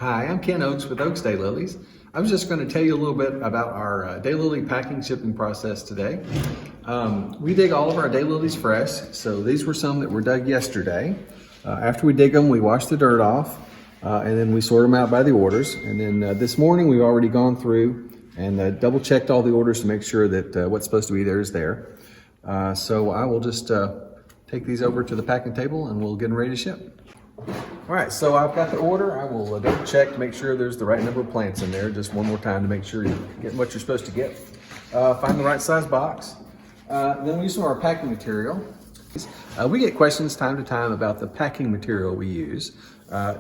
Hi, I'm Ken Oakes with Oakes Daylilies. I was just going to tell you a little bit about our daylily packing shipping process today. We dig all of our daylilies fresh, so these were some that were dug yesterday. After we dig them, we wash the dirt off, and then we sort them out by the orders. And then this morning, we've already gone through and double checked all the orders to make sure that what's supposed to be there is there. So I will just take these over to the packing table and we'll get them ready to ship. All right, so I've got the order. I will double check to make sure there's the right number of plants in there just one more time to make sure you're getting what you're supposed to get. Find the right size box. Then we use some of our packing material. We get questions time to time about the packing material we use.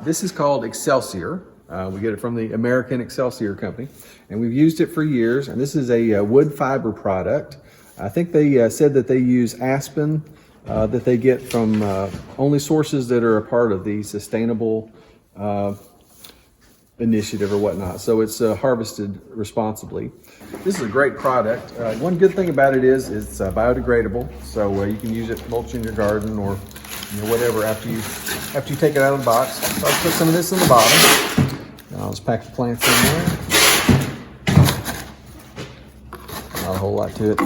This is called Excelsior. We get it from the American Excelsior company, and we've used it for years. And this is a wood fiber product. I think they said that they use aspen that they get from only sources that are a part of the sustainable initiative or whatnot. So it's harvested responsibly. This is a great product. One good thing about it is it's biodegradable, so you can use it mulching your garden or whatever after you take it out of the box. So I'll put some of this in the bottom. Now I'll just pack the plants in there. Not a whole lot to it.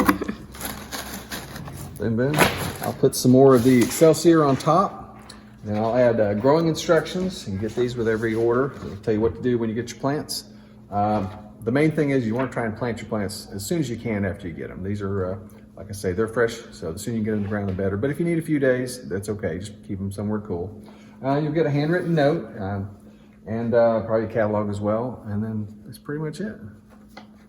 Boom, boom. I'll put some more of the Excelsior on top. Then I'll add growing instructions. You get these with every order. It'll tell you what to do when you get your plants. The main thing is you want to try and plant your plants as soon as you can after you get them. These are, like I say, they're fresh, so the sooner you get them in the ground, the better. But if you need a few days, that's okay. Just keep them somewhere cool. You'll get a handwritten note and probably a catalog as well. And then that's pretty much it.